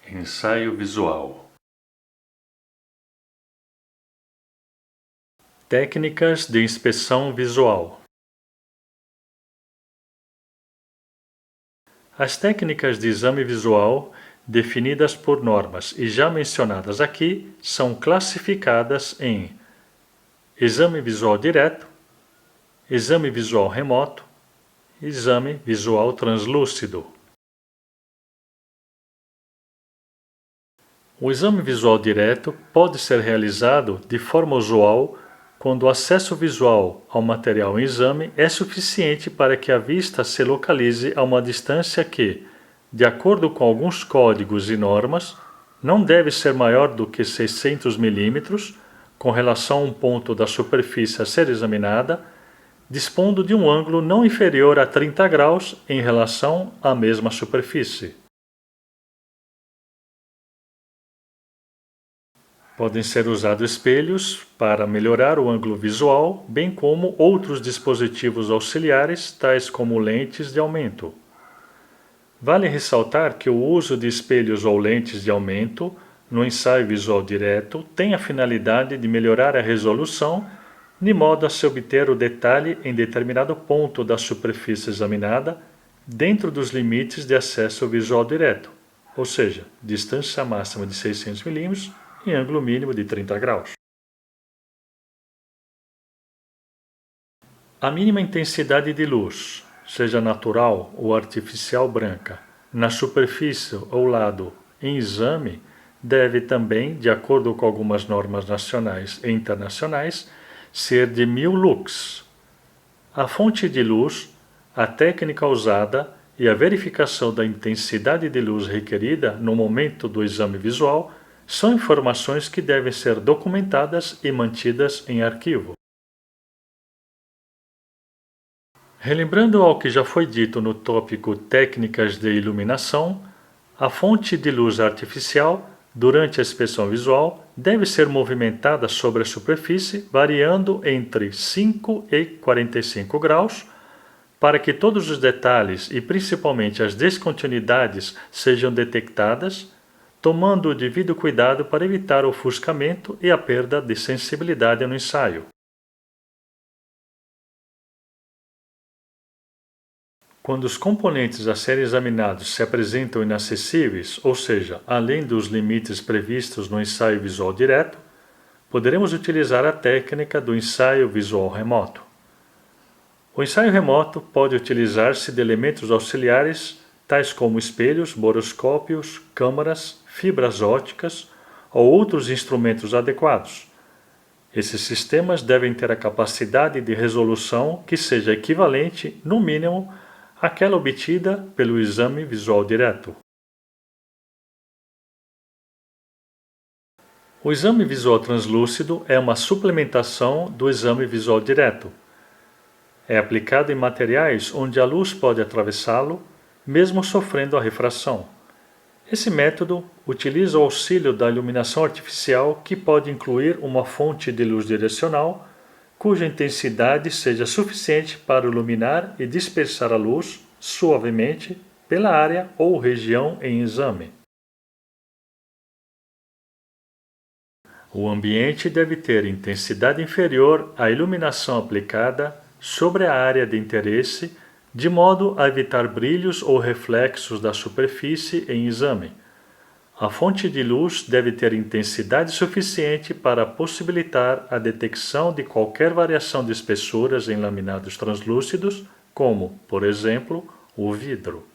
Ensaio visual. Técnicas de inspeção visual. As técnicas de exame visual, definidas por normas e já mencionadas aqui, são classificadas em exame visual direto, exame visual remoto, exame visual translúcido. O exame visual direto pode ser realizado de forma usual quando o acesso visual ao material em exame é suficiente para que a vista se localize a uma distância que, de acordo com alguns códigos e normas, não deve ser maior do que 600 mm com relação a um ponto da superfície a ser examinada, dispondo de um ângulo não inferior a 30 graus em relação à mesma superfície. Podem ser usados espelhos para melhorar o ângulo visual, bem como outros dispositivos auxiliares, tais como lentes de aumento. Vale ressaltar que o uso de espelhos ou lentes de aumento no ensaio visual direto tem a finalidade de melhorar a resolução, de modo a se obter o detalhe em determinado ponto da superfície examinada, dentro dos limites de acesso visual direto, ou seja, distância máxima de 600 mm em ângulo mínimo de 30 graus. A mínima intensidade de luz, seja natural ou artificial branca, na superfície ou lado em exame, deve também, de acordo com algumas normas nacionais e internacionais, ser de 1000 lux. A fonte de luz, a técnica usada e a verificação da intensidade de luz requerida no momento do exame visual são informações que devem ser documentadas e mantidas em arquivo. Relembrando ao que já foi dito no tópico Técnicas de iluminação, a fonte de luz artificial, durante a inspeção visual, deve ser movimentada sobre a superfície, variando entre 5 e 45 graus, para que todos os detalhes e principalmente as descontinuidades sejam detectadas, tomando o devido cuidado para evitar o ofuscamento e a perda de sensibilidade no ensaio. Quando os componentes a serem examinados se apresentam inacessíveis, ou seja, além dos limites previstos no ensaio visual direto, poderemos utilizar a técnica do ensaio visual remoto. O ensaio remoto pode utilizar-se de elementos auxiliares tais como espelhos, boroscópios, câmaras, fibras ópticas ou outros instrumentos adequados. Esses sistemas devem ter a capacidade de resolução que seja equivalente, no mínimo, àquela obtida pelo exame visual direto. O exame visual translúcido é uma suplementação do exame visual direto. É aplicado em materiais onde a luz pode atravessá-lo, mesmo sofrendo a refração. Esse método utiliza o auxílio da iluminação artificial, que pode incluir uma fonte de luz direcional, cuja intensidade seja suficiente para iluminar e dispersar a luz suavemente pela área ou região em exame. O ambiente deve ter intensidade inferior à iluminação aplicada sobre a área de interesse, de modo a evitar brilhos ou reflexos da superfície em exame. A fonte de luz deve ter intensidade suficiente para possibilitar a detecção de qualquer variação de espessuras em laminados translúcidos, como, por exemplo, o vidro.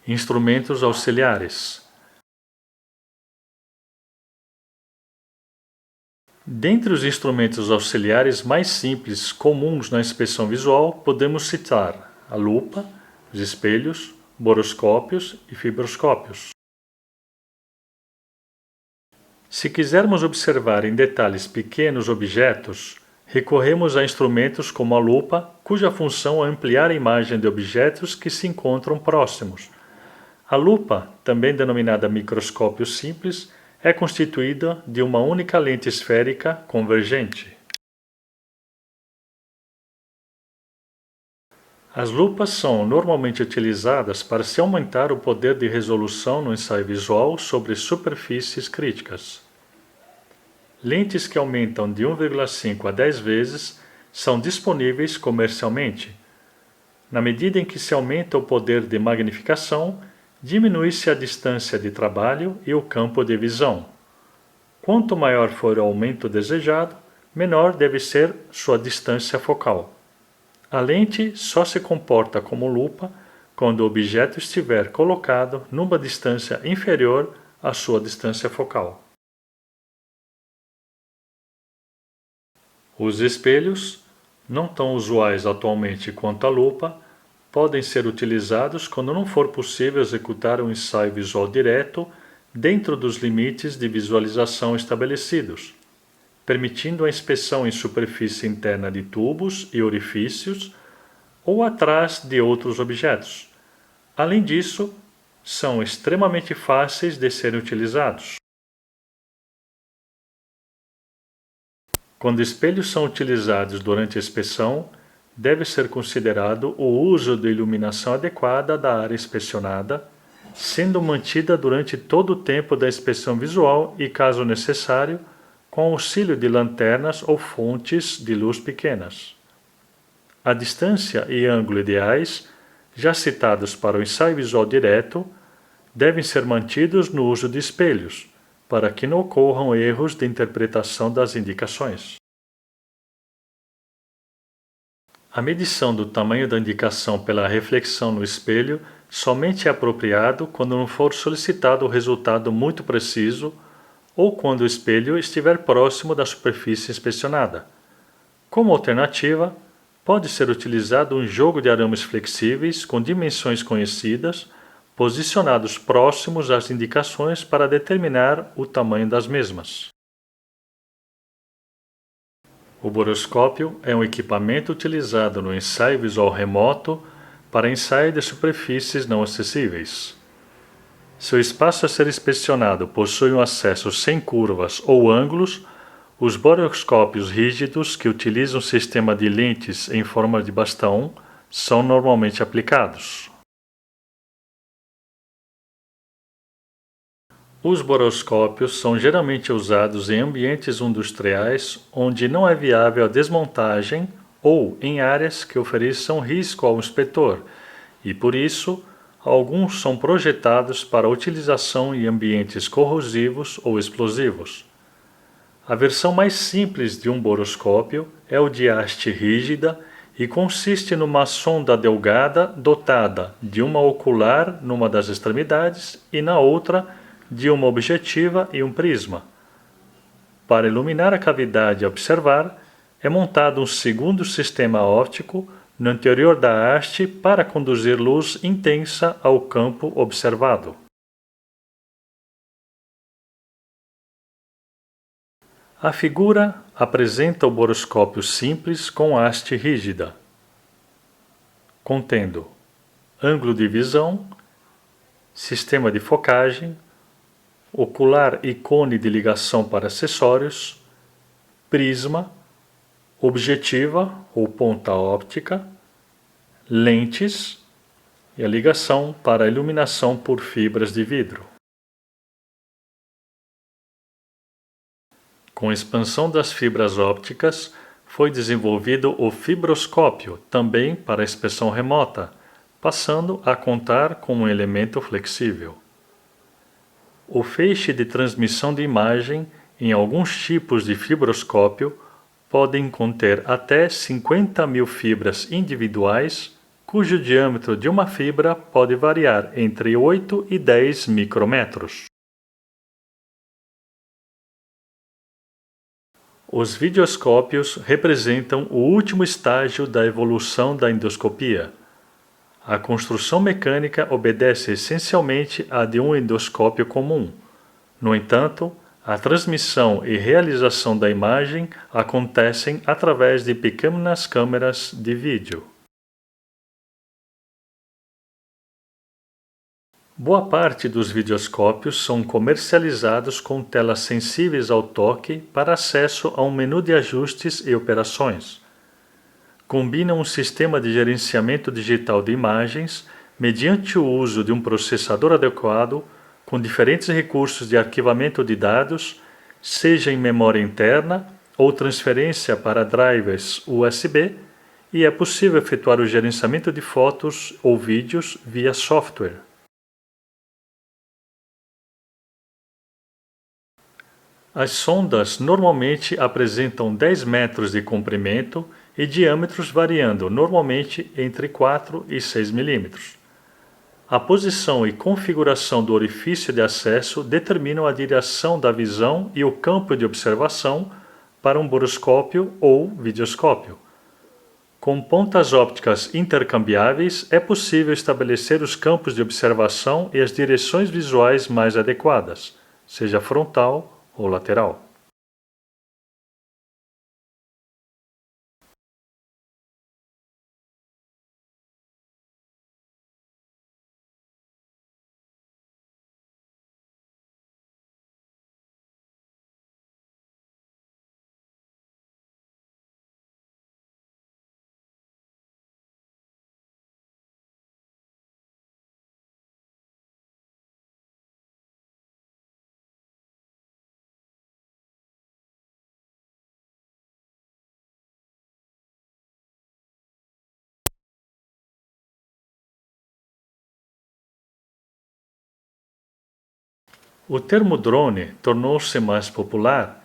Instrumentos auxiliares. Dentre os instrumentos auxiliares mais simples comuns na inspeção visual, podemos citar a lupa, os espelhos, boroscópios e fibroscópios. Se quisermos observar em detalhes pequenos objetos, recorremos a instrumentos como a lupa, cuja função é ampliar a imagem de objetos que se encontram próximos. A lupa, também denominada microscópio simples, é constituída de uma única lente esférica convergente. As lupas são normalmente utilizadas para se aumentar o poder de resolução no ensaio visual sobre superfícies críticas. Lentes que aumentam de 1,5 a 10 vezes são disponíveis comercialmente. Na medida em que se aumenta o poder de magnificação, diminui-se a distância de trabalho e o campo de visão. Quanto maior for o aumento desejado, menor deve ser sua distância focal. A lente só se comporta como lupa quando o objeto estiver colocado numa distância inferior à sua distância focal. Os espelhos, não tão usuais atualmente quanto a lupa, podem ser utilizados quando não for possível executar um ensaio visual direto dentro dos limites de visualização estabelecidos, permitindo a inspeção em superfície interna de tubos e orifícios ou atrás de outros objetos. Além disso, são extremamente fáceis de serem utilizados. Quando espelhos são utilizados durante a inspeção, deve ser considerado o uso de iluminação adequada da área inspecionada, sendo mantida durante todo o tempo da inspeção visual e, caso necessário, com auxílio de lanternas ou fontes de luz pequenas. A distância e ângulo ideais, já citados para o ensaio visual direto, devem ser mantidos no uso de espelhos, para que não ocorram erros de interpretação das indicações. A medição do tamanho da indicação pela reflexão no espelho somente é apropriado quando não for solicitado o resultado muito preciso ou quando o espelho estiver próximo da superfície inspecionada. Como alternativa, pode ser utilizado um jogo de arames flexíveis com dimensões conhecidas, posicionados próximos às indicações para determinar o tamanho das mesmas. O boroscópio é um equipamento utilizado no ensaio visual remoto para ensaio de superfícies não acessíveis. Se o espaço a ser inspecionado possui um acesso sem curvas ou ângulos, os boroscópios rígidos que utilizam um sistema de lentes em forma de bastão são normalmente aplicados. Os boroscópios são geralmente usados em ambientes industriais onde não é viável a desmontagem ou em áreas que ofereçam risco ao inspetor, e por isso, alguns são projetados para utilização em ambientes corrosivos ou explosivos. A versão mais simples de um boroscópio é o de haste rígida e consiste numa sonda delgada dotada de uma ocular numa das extremidades e na outra de uma objetiva e um prisma. Para iluminar a cavidade a observar, é montado um segundo sistema óptico no interior da haste para conduzir luz intensa ao campo observado. A figura apresenta o boroscópio simples com haste rígida, contendo ângulo de visão, sistema de focagem, ocular e cone de ligação para acessórios, prisma, objetiva ou ponta óptica, lentes e a ligação para a iluminação por fibras de vidro. Com a expansão das fibras ópticas, foi desenvolvido o fibroscópio, também para inspeção remota, passando a contar com um elemento flexível. O feixe de transmissão de imagem em alguns tipos de fibroscópio podem conter até 50.000 fibras individuais, cujo diâmetro de uma fibra pode variar entre 8 e 10 micrômetros. Os videoscópios representam o último estágio da evolução da endoscopia. A construção mecânica obedece essencialmente à de um endoscópio comum. No entanto, a transmissão e realização da imagem acontecem através de pequenas câmeras de vídeo. Boa parte dos videoscópios são comercializados com telas sensíveis ao toque para acesso a um menu de ajustes e operações. combinam um sistema de gerenciamento digital de imagens mediante o uso de um processador adequado com diferentes recursos de arquivamento de dados, seja em memória interna ou transferência para drivers USB, e é possível efetuar o gerenciamento de fotos ou vídeos via software. As sondas normalmente apresentam 10 metros de comprimento e diâmetros variando normalmente entre 4 e 6 milímetros. A posição e configuração do orifício de acesso determinam a direção da visão e o campo de observação para um boroscópio ou videoscópio. Com pontas ópticas intercambiáveis, é possível estabelecer os campos de observação e as direções visuais mais adequadas, seja frontal ou lateral. O termo drone tornou-se mais popular,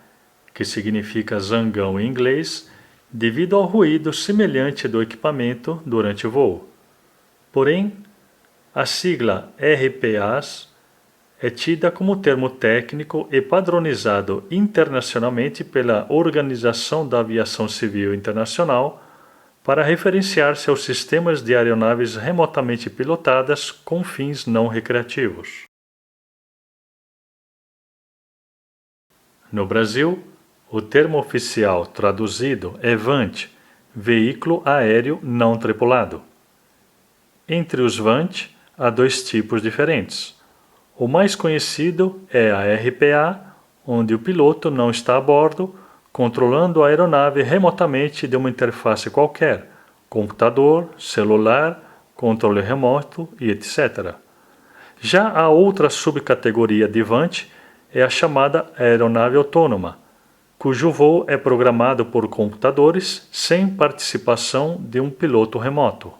que significa zangão em inglês, devido ao ruído semelhante do equipamento durante o voo. Porém, a sigla RPAS é tida como termo técnico e padronizado internacionalmente pela Organização da Aviação Civil Internacional para referenciar-se aos sistemas de aeronaves remotamente pilotadas com fins não recreativos. No Brasil, o termo oficial traduzido é VANT, Veículo Aéreo Não Tripulado. Entre os VANT, há dois tipos diferentes. O mais conhecido é a RPA, onde o piloto não está a bordo, controlando a aeronave remotamente de uma interface qualquer, computador, celular, controle remoto e etc. Já a outra subcategoria de VANT é a chamada aeronave autônoma, cujo voo é programado por computadores sem participação de um piloto remoto.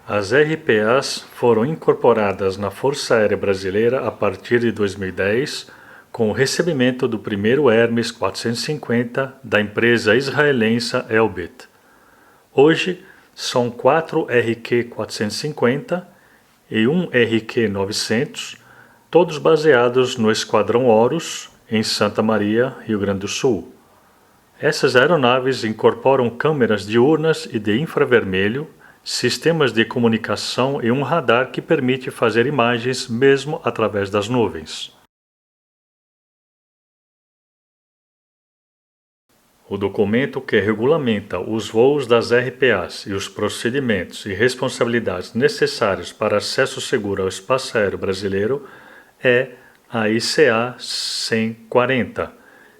As RPAs foram incorporadas na Força Aérea Brasileira a partir de 2010, com o recebimento do primeiro Hermes 450 da empresa israelense Elbit. Hoje, são 4 RQ-450 e um RQ-900, todos baseados no Esquadrão Horus, em Santa Maria, Rio Grande do Sul. Essas aeronaves incorporam câmeras diurnas e de infravermelho, sistemas de comunicação e um radar que permite fazer imagens mesmo através das nuvens. O documento que regulamenta os voos das RPAs e os procedimentos e responsabilidades necessários para acesso seguro ao espaço aéreo brasileiro é a ICA 10040,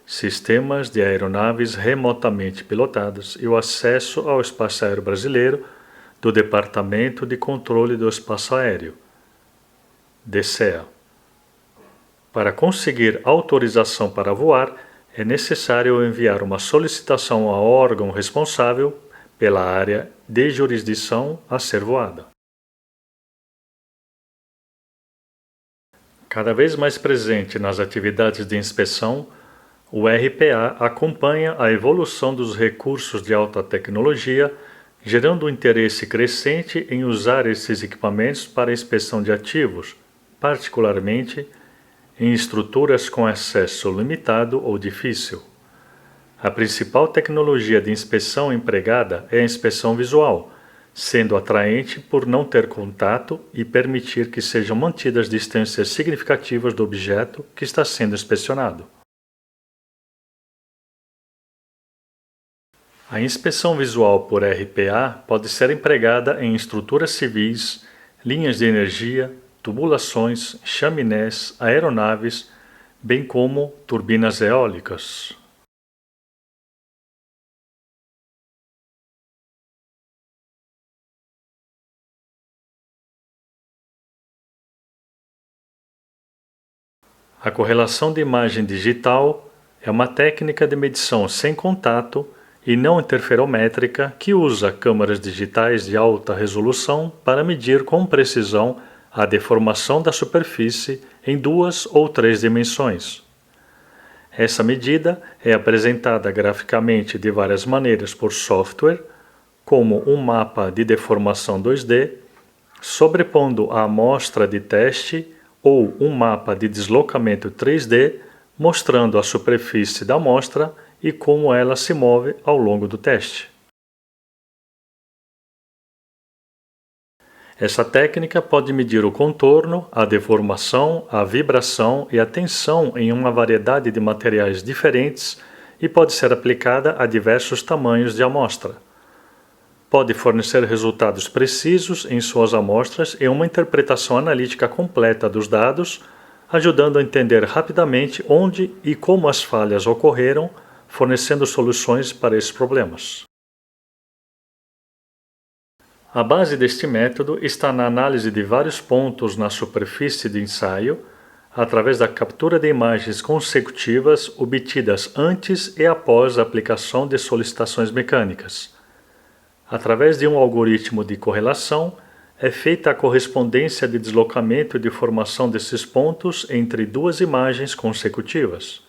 Sistemas de Aeronaves Remotamente Pilotadas e o Acesso ao Espaço Aéreo Brasileiro, do Departamento de Controle do Espaço Aéreo, DCEA. Para conseguir autorização para voar, é necessário enviar uma solicitação ao órgão responsável pela área de jurisdição a ser voada. Cada vez mais presente nas atividades de inspeção, o RPA acompanha a evolução dos recursos de alta tecnologia, gerando um interesse crescente em usar esses equipamentos para inspeção de ativos, particularmente em estruturas com acesso limitado ou difícil. A principal tecnologia de inspeção empregada é a inspeção visual, sendo atraente por não ter contato e permitir que sejam mantidas distâncias significativas do objeto que está sendo inspecionado. A inspeção visual por RPA pode ser empregada em estruturas civis, linhas de energia, tubulações, chaminés, aeronaves, bem como turbinas eólicas. A correlação de imagem digital é uma técnica de medição sem contato e não interferométrica que usa câmeras digitais de alta resolução para medir com precisão a deformação da superfície em 2 ou 3 dimensões. Essa medida é apresentada graficamente de várias maneiras por software, como um mapa de deformação 2D, sobrepondo a amostra de teste ou um mapa de deslocamento 3D, mostrando a superfície da amostra e como ela se move ao longo do teste. Essa técnica pode medir o contorno, a deformação, a vibração e a tensão em uma variedade de materiais diferentes e pode ser aplicada a diversos tamanhos de amostra. Pode fornecer resultados precisos em suas amostras e uma interpretação analítica completa dos dados, ajudando a entender rapidamente onde e como as falhas ocorreram, fornecendo soluções para esses problemas. A base deste método está na análise de vários pontos na superfície de ensaio, através da captura de imagens consecutivas obtidas antes e após a aplicação de solicitações mecânicas. Através de um algoritmo de correlação, é feita a correspondência de deslocamento e deformação desses pontos entre 2 imagens consecutivas.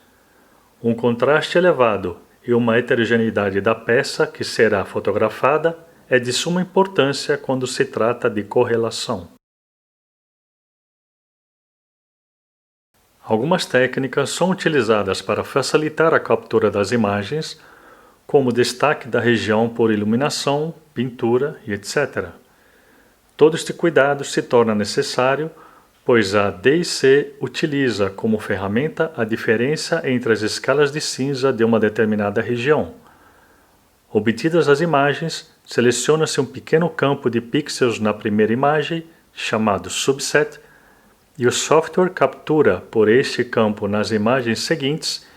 Um contraste elevado e uma heterogeneidade da peça que será fotografada é de suma importância quando se trata de correlação. Algumas técnicas são utilizadas para facilitar a captura das imagens, como destaque da região por iluminação, pintura e etc. Todo este cuidado se torna necessário, pois a DIC utiliza como ferramenta a diferença entre as escalas de cinza de uma determinada região. Obtidas as imagens, seleciona-se um pequeno campo de pixels na primeira imagem, chamado subset, e o software captura por este campo nas imagens seguintes,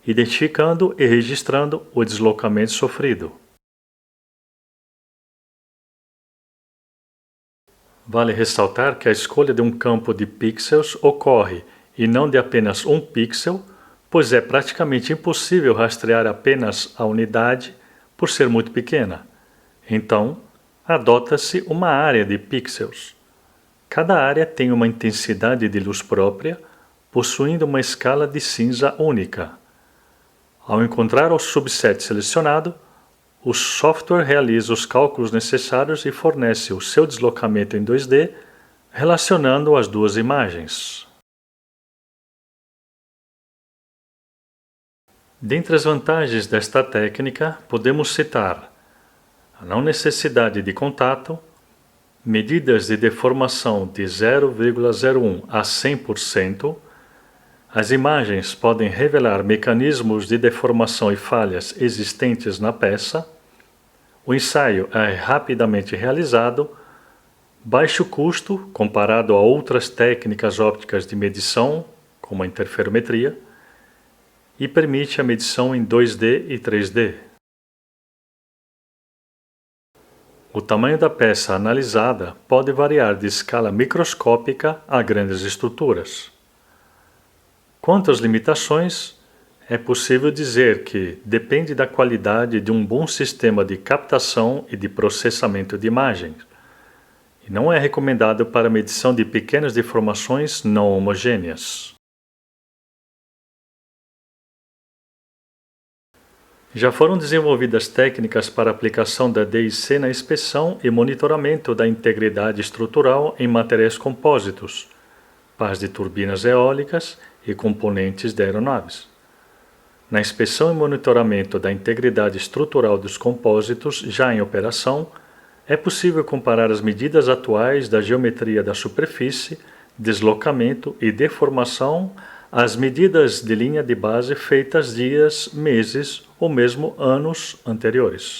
identificando e registrando o deslocamento sofrido. Vale ressaltar que a escolha de um campo de pixels ocorre e não de apenas um pixel, pois é praticamente impossível rastrear apenas a unidade por ser muito pequena. Então, adota-se uma área de pixels. Cada área tem uma intensidade de luz própria, possuindo uma escala de cinza única. Ao encontrar o subset selecionado, o software realiza os cálculos necessários e fornece o seu deslocamento em 2D, relacionando as 2 imagens. Dentre as vantagens desta técnica, podemos citar a não necessidade de contato, medidas de deformação de 0,01 a 100%, as imagens podem revelar mecanismos de deformação e falhas existentes na peça, o ensaio é rapidamente realizado, baixo custo comparado a outras técnicas ópticas de medição, como a interferometria, e permite a medição em 2D e 3D. O tamanho da peça analisada pode variar de escala microscópica a grandes estruturas. Quanto às limitações, é possível dizer que depende da qualidade de um bom sistema de captação e de processamento de imagens, e não é recomendado para medição de pequenas deformações não homogêneas. Já foram desenvolvidas técnicas para aplicação da DIC na inspeção e monitoramento da integridade estrutural em materiais compósitos, pás de turbinas eólicas e componentes de aeronaves. Na inspeção e monitoramento da integridade estrutural dos compósitos já em operação, é possível comparar as medidas atuais da geometria da superfície, deslocamento e deformação às medidas de linha de base feitas dias, meses ou mesmo anos anteriores.